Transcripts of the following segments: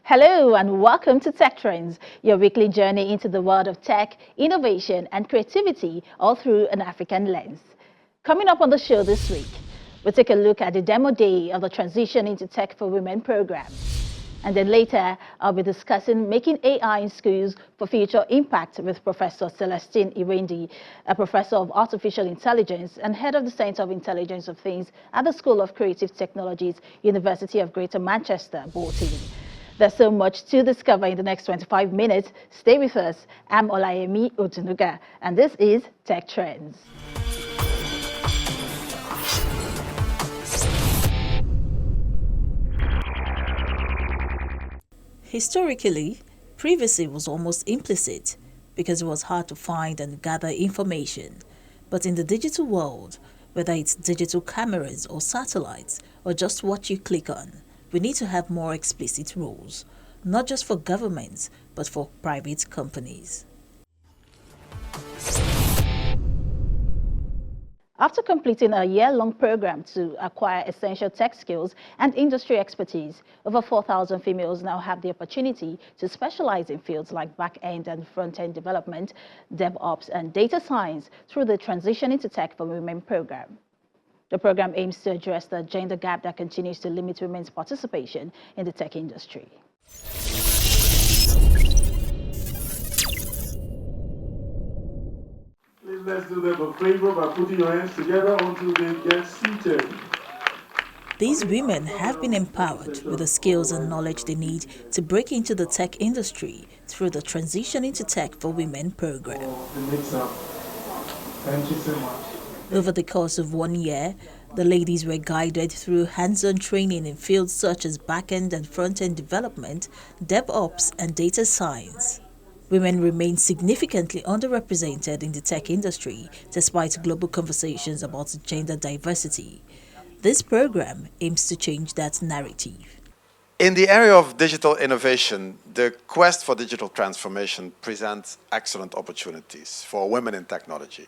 Hello and welcome to Tech Trends, your weekly journey into the world of tech, innovation and creativity, all through an African lens. Coming up on the show this week, we'll take a look at the demo day of the Transition into Tech for Women program. And then later, I'll be discussing making AI in schools for future impact with Professor Celestine Iwendi, a professor of artificial intelligence and head of the Center of Intelligence of Things at the School of Creative Technologies, University of Greater Manchester, Bolton. There's so much to discover in the next 25 minutes. Stay with us. I'm Olayemi Otunuga, and this is Tech Trends. Historically, privacy was almost implicit because it was hard to find and gather information. But in the digital world, whether it's digital cameras or satellites or just what you click on, we need to have more explicit rules, not just for governments, but for private companies. After completing a year-long program to acquire essential tech skills and industry expertise, over 4,000 females now have the opportunity to specialize in fields like back-end and front-end development, DevOps, and data science through the Transition into Tech for Women program. The program aims to address the gender gap that continues to limit women's participation in the tech industry. Please let's do them a favor by putting your hands together until they get seated. These women have been empowered with the skills and knowledge they need to break into the tech industry through the Transition into Tech for Women program. Thank you so much. Over the course of 1 year, the ladies were guided through hands-on training in fields such as back-end and front-end development, DevOps, and data science. Women remain significantly underrepresented in the tech industry despite global conversations about gender diversity. This program aims to change that narrative. In the area of digital innovation, the quest for digital transformation presents excellent opportunities for women in technology.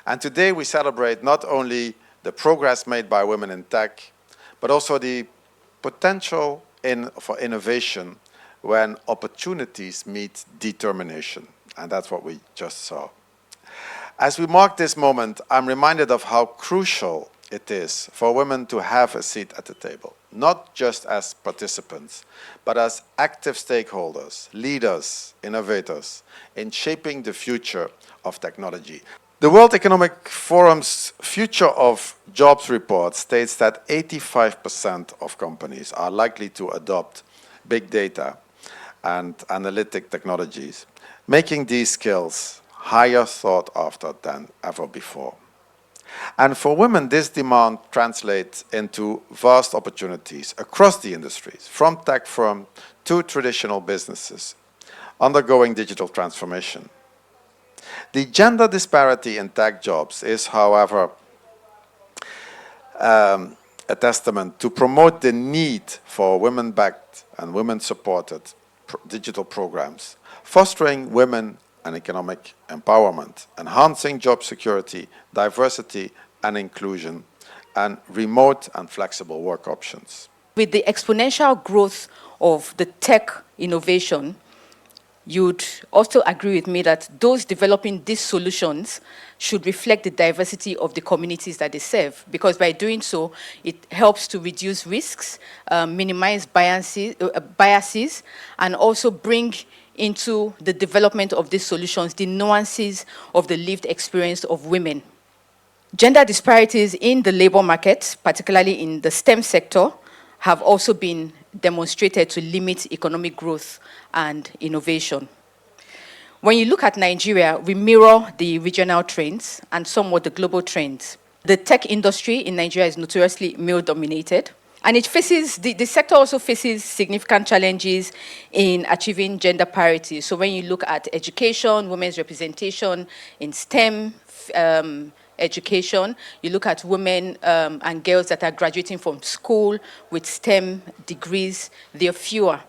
And today we celebrate not only the progress made by women in tech, but also the potential for innovation when opportunities meet determination. And that's what we just saw. As we mark this moment, I'm reminded of how crucial it is for women to have a seat at the table, not just as participants, but as active stakeholders, leaders, innovators in shaping the future of technology. The World Economic Forum's Future of Jobs report states that 85% of companies are likely to adopt big data and analytic technologies, making these skills higher sought after than ever before. And for women, this demand translates into vast opportunities across the industries, from tech firm to traditional businesses, undergoing digital transformation. The gender disparity in tech jobs is, however, a testament to promote the need for women-backed and women-supported digital programs, fostering women and economic empowerment, enhancing job security, diversity and inclusion, and remote and flexible work options. With the exponential growth of the tech innovation, you'd also agree with me that those developing these solutions should reflect the diversity of the communities that they serve, because by doing so, it helps to reduce risks, minimize biases, and also bring into the development of these solutions the nuances of the lived experience of women. Gender disparities in the labor market, particularly in the STEM sector, have also been demonstrated to limit economic growth and innovation. When you look at Nigeria, we mirror the regional trends and somewhat the global trends. The tech industry in Nigeria is notoriously male-dominated, and the sector also faces significant challenges in achieving gender parity. So when you look at education, women's representation in STEM, education, you look at women and girls that are graduating from school with STEM degrees, they're fewer.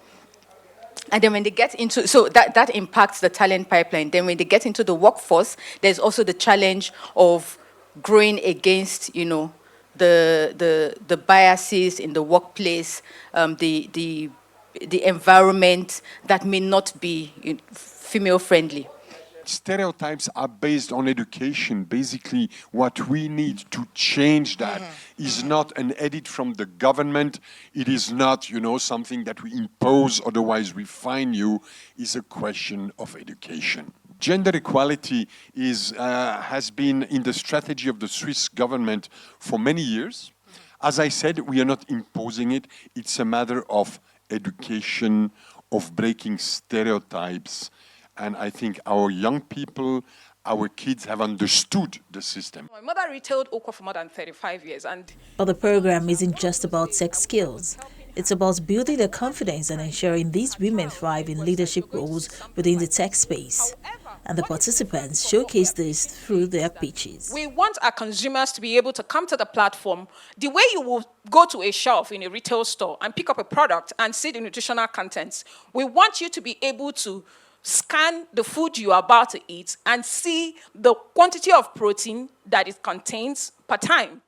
And then when they get into, so that impacts the talent pipeline. Then when they get into the workforce, there's also the challenge of growing against, the biases in the workplace, the the environment that may not be female friendly. Stereotypes are based on education. Basically, what we need to change that is not an edit from the government. It is not, something that we impose, otherwise we fine you. It's a question of education. Gender equality has been in the strategy of the Swiss government for many years. As I said, we are not imposing it. It's a matter of education, of breaking stereotypes. And I think our young people, our kids have understood the system. My mother retailed okra for more than 35 years. But the program isn't just about tech skills. It's about building their confidence and ensuring these women thrive in leadership roles within the tech space. And the participants showcase this through their pitches. We want our consumers to be able to come to the platform the way you will go to a shelf in a retail store and pick up a product and see the nutritional contents. We want you to be able to scan the food you are about to eat and see the quantity of protein that it contains per time.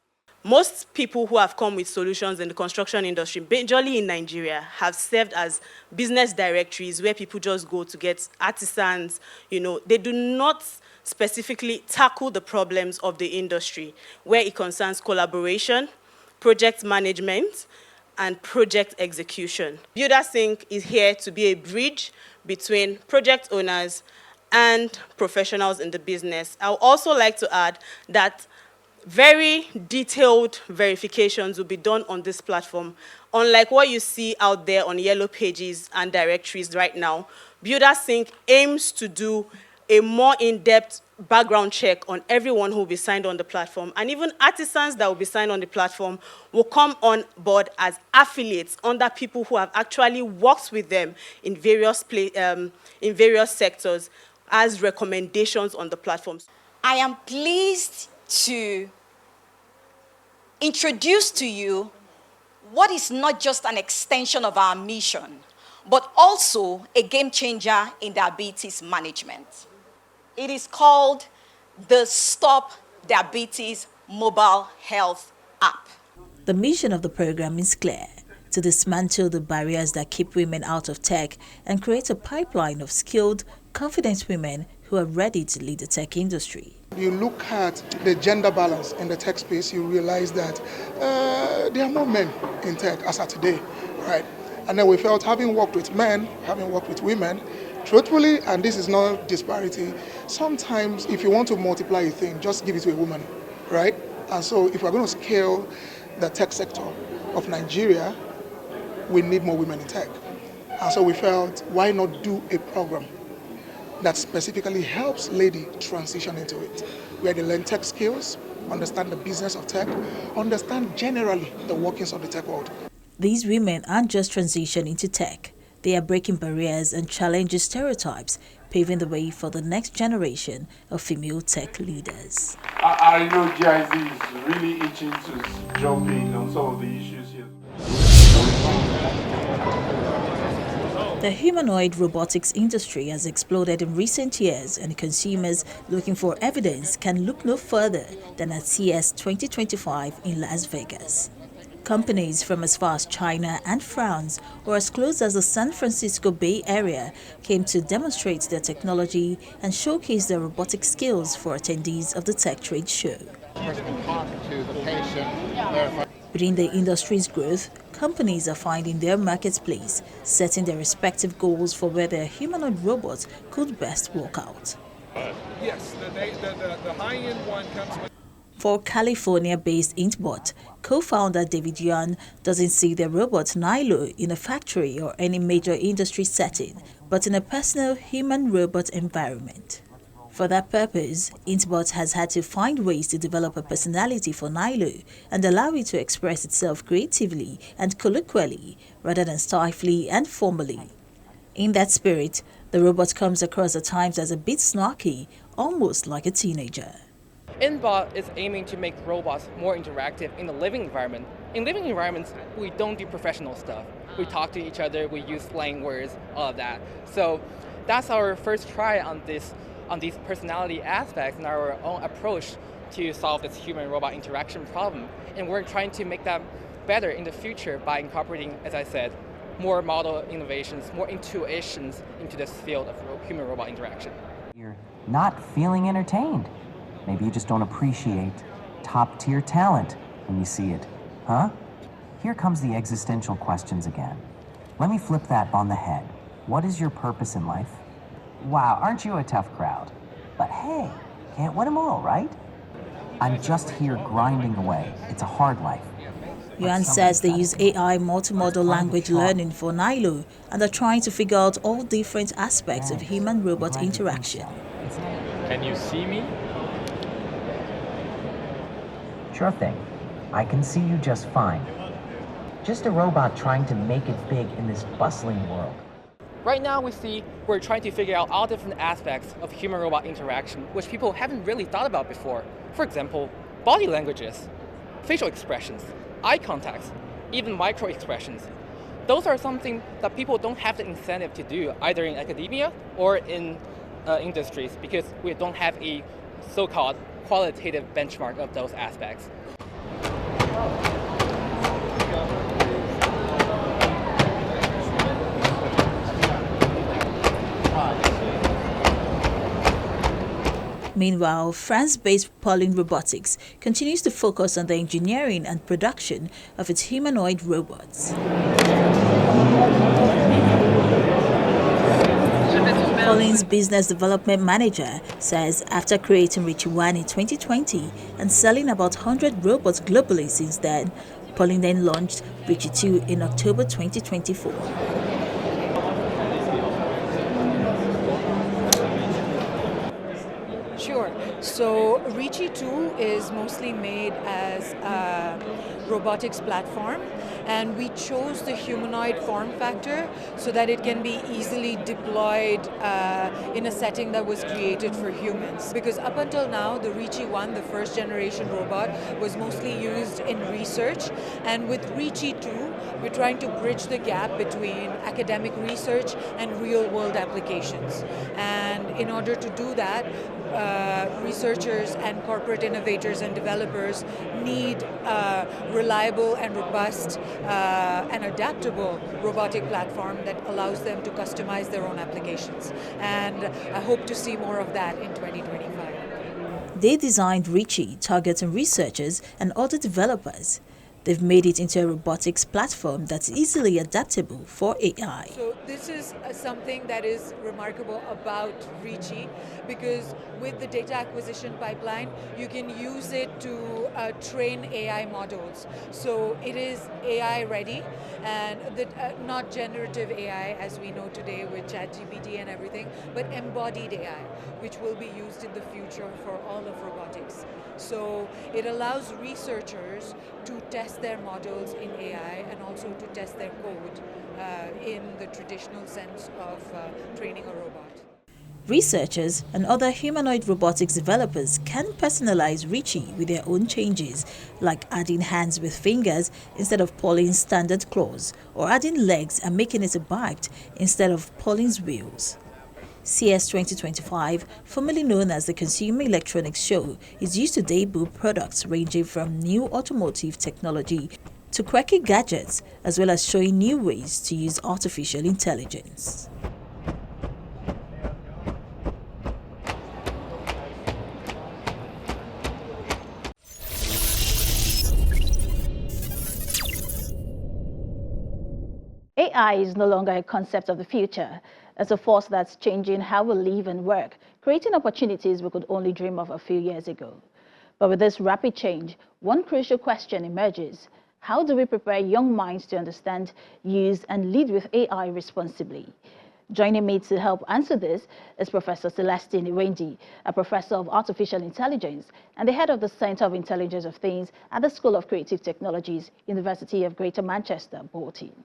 Most people who have come with solutions in the construction industry, majorly in Nigeria, have served as business directories where people just go to get artisans. They do not specifically tackle the problems of the industry, where it concerns collaboration, project management, and project execution. Builders Inc. is here to be a bridge between project owners and professionals in the business. I would also like to add that very detailed verifications will be done on this platform. Unlike what you see out there on yellow pages and directories right now, Builders Inc. aims to do a more in-depth background check on everyone who will be signed on the platform, and even artisans that will be signed on the platform will come on board as affiliates under people who have actually worked with them in various sectors as recommendations on the platforms. I am pleased to introduce to you what is not just an extension of our mission, but also a game changer in diabetes management. It is called the Stop Diabetes Mobile Health App. The mission of the program is clear: to dismantle the barriers that keep women out of tech and create a pipeline of skilled, confident women who are ready to lead the tech industry. You look at the gender balance in the tech space, you realize that there are more men in tech as of today, right? And then we felt, having worked with men, having worked with women, truthfully, and this is not disparity, sometimes if you want to multiply a thing, just give it to a woman, right? And so if we're going to scale the tech sector of Nigeria, we need more women in tech. And so we felt, why not do a program that specifically helps ladies transition into it, where they learn tech skills, understand the business of tech, understand generally the workings of the tech world. These women aren't just transitioning into tech. They are breaking barriers and challenging stereotypes, paving the way for the next generation of female tech leaders. I know GIZ is really itching to jump in on some of the issues here. The humanoid robotics industry has exploded in recent years, and consumers looking for evidence can look no further than at CES 2025 in Las Vegas. Companies from as far as China and France, or as close as the San Francisco Bay Area, came to demonstrate their technology and showcase their robotic skills for attendees of the tech trade show. Within the industry's growth, companies are finding their marketplace, setting their respective goals for where their humanoid robots could best work out. Yes, the high-end one comes with... For California-based Intbot, co-founder David Yuan doesn't see the robot Nilo in a factory or any major industry setting, but in a personal human-robot environment. For that purpose, Intbot has had to find ways to develop a personality for Nilo and allow it to express itself creatively and colloquially rather than stiflingly and formally. In that spirit, the robot comes across at times as a bit snarky, almost like a teenager. Intbot is aiming to make robots more interactive in the living environment. In living environments, we don't do professional stuff. We talk to each other, we use slang words, all of that. So that's our first try on these personality aspects and our own approach to solve this human-robot interaction problem. And we're trying to make that better in the future by incorporating, as I said, more model innovations, more intuitions into this field of human-robot interaction. You're not feeling entertained. Maybe you just don't appreciate top-tier talent when you see it, huh? Here comes the existential questions again. Let me flip that on the head. What is your purpose in life? Wow, aren't you a tough crowd? But hey, can't win them all, right? I'm just here grinding away. It's a hard life. Yuan says they use AI multimodal language learning for Nilo and are trying to figure out all different aspects of human-robot interaction. Can you see me? Sure thing. I can see you just fine. Just a robot trying to make it big in this bustling world. Right now we're trying to figure out all different aspects of human-robot interaction, which people haven't really thought about before. For example, body languages, facial expressions, eye contacts, even micro-expressions. Those are something that people don't have the incentive to do, either in academia or in industries, because we don't have a so-called qualitative benchmark of those aspects. Meanwhile, France-based Humanoid Robotics continues to focus on the engineering and production of its humanoid robots. Pauline's business development manager says after creating Richie 1 in 2020 and selling about 100 robots globally since then, Pauline then launched Richie 2 in October 2024. Sure. So Richie 2 is mostly made as a robotics platform, and we chose the humanoid form factor so that it can be easily deployed in a setting that was created for humans. Because up until now, the Richie 1, the first generation robot, was mostly used in research, and with Richie 2, we're trying to bridge the gap between academic research and real-world applications. And in order to do that, researchers and corporate innovators and developers need a reliable and robust and adaptable robotic platform that allows them to customize their own applications. And I hope to see more of that in 2025. They designed Richie targeting researchers and other developers. They've made it into a robotics platform that's easily adaptable for AI. So this is something that is remarkable about Richie, because with the data acquisition pipeline, you can use it to train AI models. So it is AI ready, and not generative AI as we know today with ChatGPT and everything, but embodied AI, which will be used in the future for all of robotics. So it allows researchers to test their models in AI and also to test their code in the traditional sense of training a robot. Researchers and other humanoid robotics developers can personalize Richie with their own changes, like adding hands with fingers instead of Pauline's standard claws, or adding legs and making it a bike instead of Pauline's wheels. CES 2025, formerly known as the Consumer Electronics Show, is used to debut products ranging from new automotive technology to quirky gadgets, as well as showing new ways to use artificial intelligence. AI is no longer a concept of the future. It's a force that's changing how we live and work, creating opportunities we could only dream of a few years ago. But with this rapid change, one crucial question emerges. How do we prepare young minds to understand, use, and lead with AI responsibly? Joining me to help answer this is Professor Celestine Iwendi, a professor of artificial intelligence and the head of the Center of Intelligence of Things at the School of Creative Technologies, University of Greater Manchester, Bolton.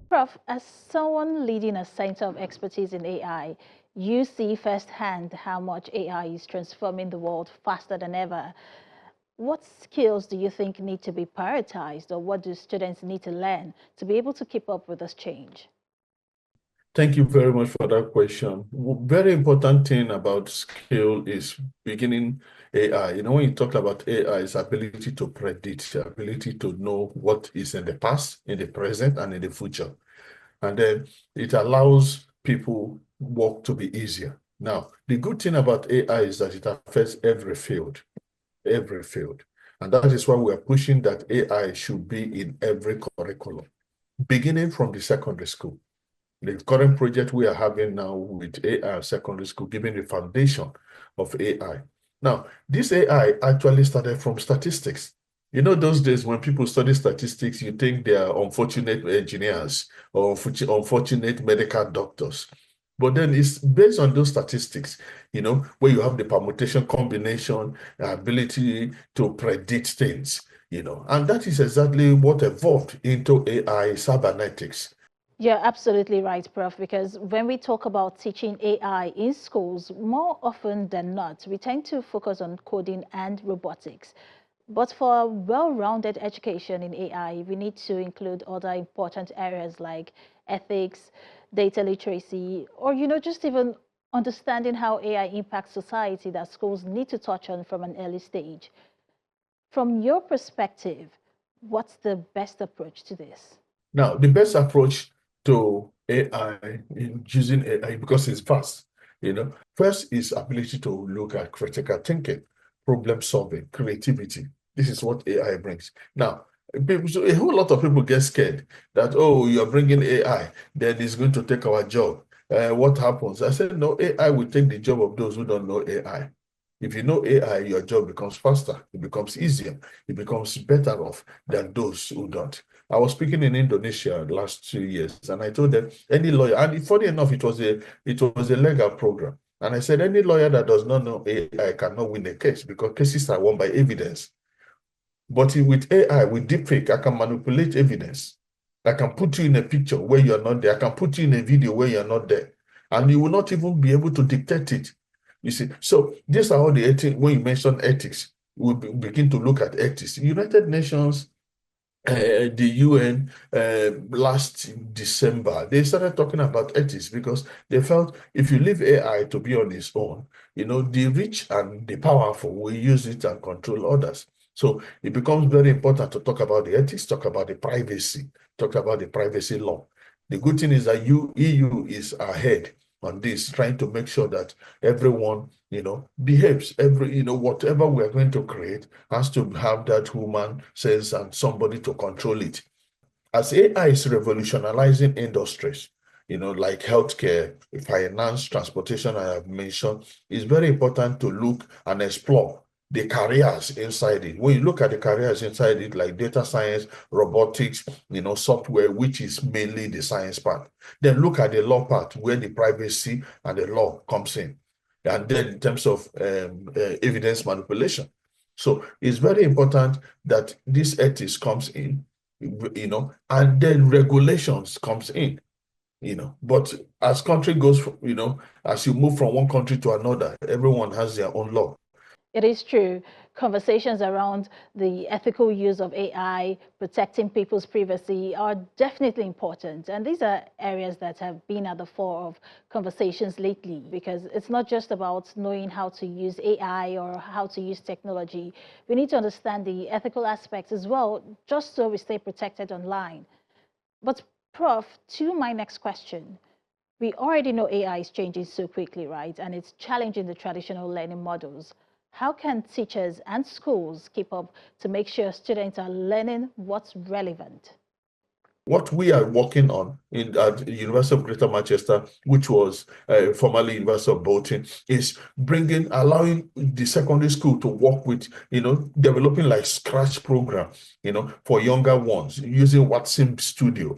Prof, as someone leading a center of expertise in AI, you see firsthand how much AI is transforming the world faster than ever. What skills do you think need to be prioritized, or what do students need to learn to be able to keep up with this change? Thank you very much for that question. Very important thing about skill is beginning AI. When you talk about AI, it's ability to predict, ability to know what is in the past, in the present, and in the future. And then it allows people work to be easier. Now, the good thing about AI is that it affects every field, every field. And that is why we are pushing that AI should be in every curriculum, beginning from the secondary school. The current project we are having now with AI secondary school, giving the foundation of AI. Now, this AI actually started from statistics. Those days when people study statistics, you think they are unfortunate engineers or unfortunate medical doctors. But then it's based on those statistics, where you have the permutation combination, ability to predict things, and that is exactly what evolved into AI cybernetics. You're absolutely right, Prof, because when we talk about teaching AI in schools, more often than not, we tend to focus on coding and robotics. But for a well-rounded education in AI, we need to include other important areas like ethics, data literacy, or, just even understanding how AI impacts society that schools need to touch on from an early stage. From your perspective, what's the best approach to this? Now, the best approach to AI, in using AI, because it's fast, first is ability to look at critical thinking, problem solving, creativity. This is what AI brings. Now, so a whole lot of people get scared that, oh, you're bringing AI, then it's going to take our job. What happens? I said, no, AI will take the job of those who don't know AI. If you know AI, your job becomes faster, it becomes easier, it becomes better off than those who don't. I was speaking in Indonesia last 2 years, and I told them any lawyer, and funny enough, it was a legal program. And I said, any lawyer that does not know AI cannot win a case because cases are won by evidence. But with AI, with deepfake, I can manipulate evidence. I can put you in a picture where you're not there. I can put you in a video where you're not there. And you will not even be able to detect it. You see, so these are all the ethics. When you mention ethics, we begin to look at ethics. United Nations, the UN, last December, they started talking about ethics because they felt if you leave AI to be on its own, the rich and the powerful will use it and control others. So it becomes very important to talk about the ethics, talk about the privacy, talk about the privacy law. The good thing is that EU is ahead on this, trying to make sure that everyone, behaves. Whatever we are going to create has to have that human sense and somebody to control it. As AI is revolutionizing industries, like healthcare, finance, transportation, I have mentioned, it's very important to look and explore the careers inside it. When you look at the careers inside it, like data science, robotics, software, which is mainly the science part, then look at the law part where the privacy and the law comes in. And then in terms of evidence manipulation. So it's very important that this ethics comes in, and then regulations comes in, But as country goes, as you move from one country to another, everyone has their own law. It is true. Conversations around the ethical use of AI, protecting people's privacy are definitely important. And these are areas that have been at the fore of conversations lately, because it's not just about knowing how to use AI or how to use technology. We need to understand the ethical aspects as well, just so we stay protected online. But Prof, to my next question, we already know AI is changing so quickly, right? And it's challenging the traditional learning models. How can teachers and schools keep up to make sure students are learning what's relevant? What we are working on at the University of Greater Manchester, which was formerly University of Bolton, is allowing the secondary school to work with, developing like Scratch program, for younger ones, using Watson Studio,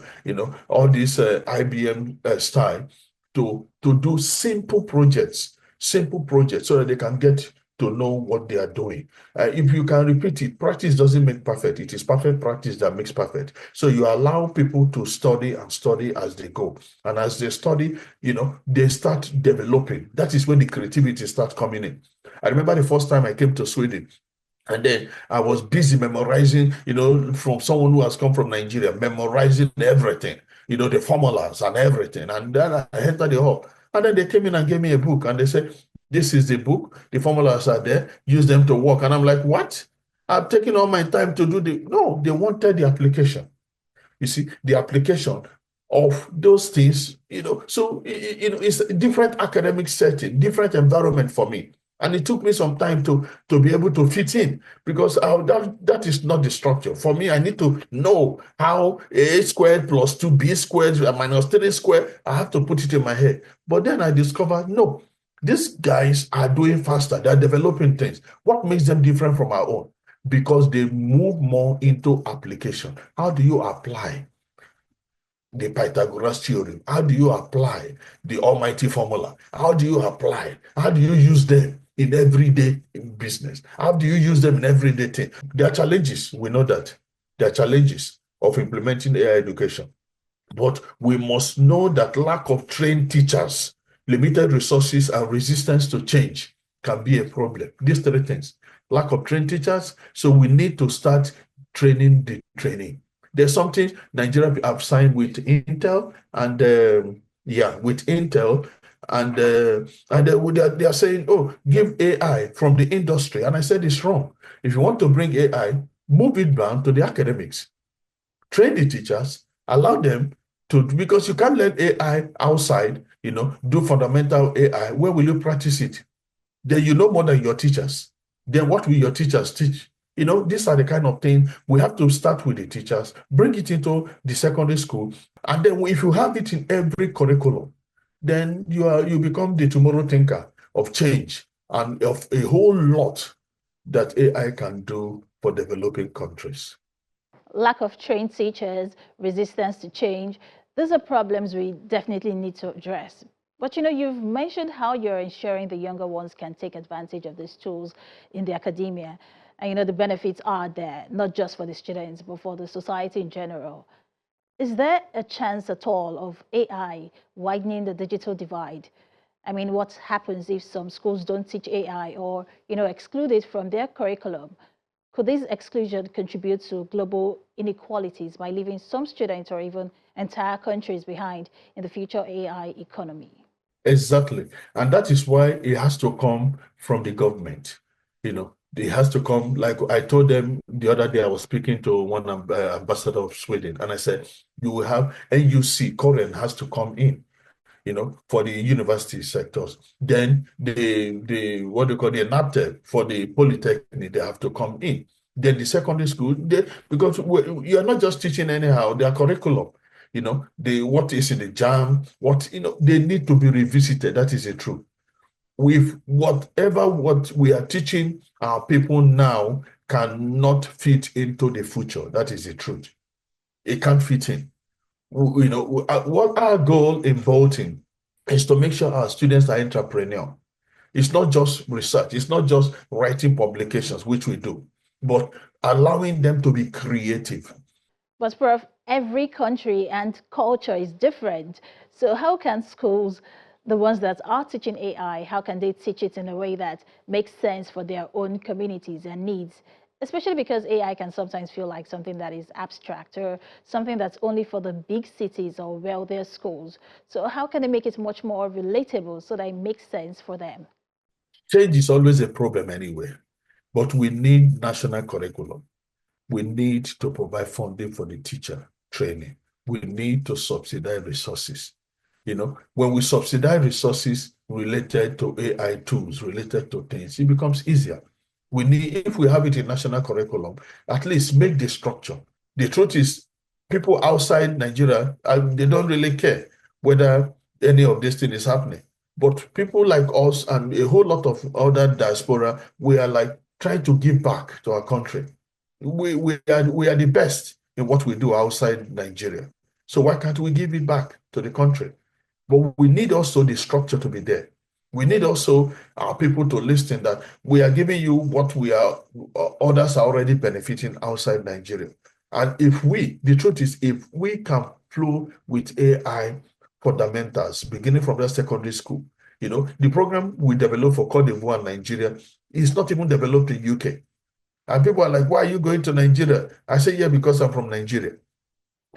all this IBM style to do simple projects, so that they can get to know what they are doing. If you can repeat it, practice doesn't make perfect. It is perfect practice that makes perfect. So you allow people to study and study as they go. And as they study, they start developing. That is when the creativity starts coming in. I remember the first time I came to Sweden, and then I was busy memorizing, from someone who has come from Nigeria, memorizing everything. the formulas and everything. And then I entered the hall. And then they came in and gave me a book. And they said, this is the book. The formulas are there. Use them to work. And I'm like, what? I've taken all my time to do No, they wanted the application. You see, the application of those things, so, it's a different academic setting, different environment for me. And it took me some time to be able to fit in, because that is not the structure. For me, I need to know how a squared plus 2b squared minus 3 squared, I have to put it in my head. But then I discovered, no, these guys are doing faster. They're developing things. What makes them different from our own? Because they move more into application. How do you apply the Pythagoras theorem? How do you apply the almighty formula? How do you apply? How do you use them in everyday business? How do you use them in everyday thing? There are challenges, we know that. There are challenges of implementing AI education. But we must know that lack of trained teachers, limited resources, and resistance to change can be a problem. These three things. Lack of trained teachers, so we need to start training the training. There's something Nigeria have signed with Intel, and with Intel, and they are saying, oh, give AI from the industry. And I said it's wrong. If you want to bring AI, move it down to the academics. Train the teachers, allow them to, because you can't learn AI outside, do fundamental AI. Where will you practice it? Then you know more than your teachers. Then what will your teachers teach? These are the kind of things we have to start with the teachers, bring it into the secondary school, and then if you have it in every curriculum, then you become the tomorrow thinker of change and of a whole lot that AI can do for developing countries. Lack of trained teachers, resistance to change, these are problems we definitely need to address. But you've mentioned how you're ensuring the younger ones can take advantage of these tools in the academia. And the benefits are there, not just for the students, but for the society in general. Is there a chance at all of AI widening the digital divide? I mean, what happens if some schools don't teach AI or, exclude it from their curriculum? Could this exclusion contribute to global inequalities by leaving some students or even entire countries behind in the future AI economy? Exactly. And that is why it has to come from the government. It has to come, like I told them the other day, I was speaking to one ambassador of Sweden, and I said, you will have NUC, Korean has to come in, for the university sectors. Then the what do you call the NAPTEP for the polytechnic, they have to come in. Then the secondary school, because you're not just teaching anyhow, their curriculum, what is in the JAM, they need to be revisited. That is the truth. With what we are teaching our people now cannot fit into the future. That is the truth. It can't fit in. What our goal in Bolton is to make sure our students are entrepreneurial. It's not just research. It's not just writing publications, which we do, but allowing them to be creative. But Prof, every country and culture is different. So how can schools, the ones that are teaching AI, how can they teach it in a way that makes sense for their own communities and needs? Especially because AI can sometimes feel like something that is abstract or something that's only for the big cities or wealthier schools. So how can they make it much more relatable so that it makes sense for them? Change is always a problem anyway, but we need national curriculum. We need to provide funding for the teacher training. We need to subsidize resources. When we subsidize resources related to AI tools, related to things, it becomes easier. If we have it in national curriculum, at least make the structure. The truth is, people outside Nigeria, they don't really care whether any of this thing is happening. But people like us and a whole lot of other diaspora, we are like trying to give back to our country. We are the best in what we do outside Nigeria. So why can't we give it back to the country? But we need also the structure to be there. We need also our people to listen that we are giving you what others are already benefiting outside Nigeria. And the truth is, if we can flow with AI fundamentals, beginning from the secondary school, the program we developed for Cote d'Ivoire and Nigeria is not even developed in UK. And people are like, why are you going to Nigeria? I say, yeah, because I'm from Nigeria.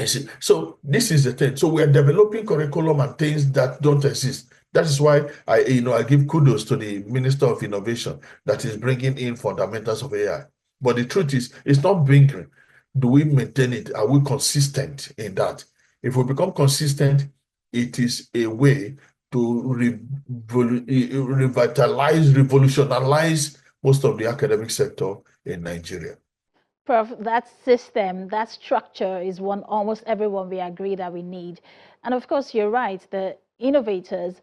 You see, so this is the thing. So we are developing curriculum and things that don't exist. That is why I give kudos to the Minister of Innovation that is bringing in fundamentals of AI. But the truth is, it's not bringing. Do we maintain it? Are we consistent in that? If we become consistent, it is a way to revitalize, revolutionize most of the academic sector in Nigeria. Prof, that system, that structure is one almost everyone we agree that we need. And of course, you're right, the innovators,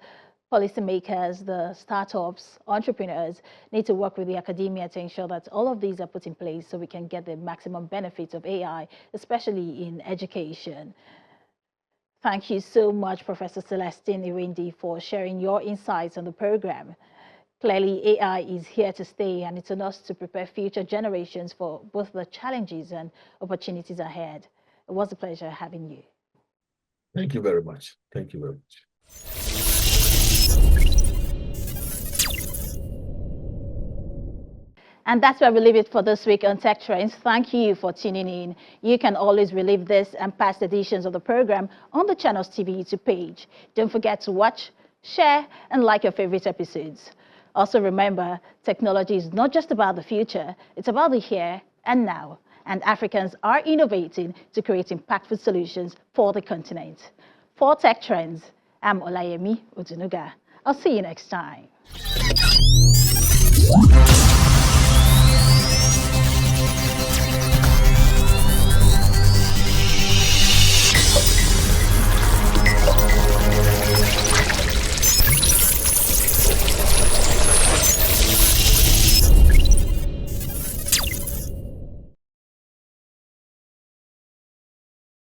policymakers, the startups, entrepreneurs need to work with the academia to ensure that all of these are put in place so we can get the maximum benefits of AI, especially in education. Thank you so much, Professor Celestine Iwendi, for sharing your insights on the program. Clearly, AI is here to stay, and it's on us to prepare future generations for both the challenges and opportunities ahead. It was a pleasure having you. Thank you very much. Thank you very much. And that's where we leave it for this week on Tech Trends. Thank you for tuning in. You can always relive this and past editions of the program on the channel's TV YouTube page. Don't forget to watch, share, and like your favorite episodes. Also remember, technology is not just about the future, it's about the here and now. And Africans are innovating to create impactful solutions for the continent. For Tech Trends, I'm Olayemi Odunuga. I'll see you next time.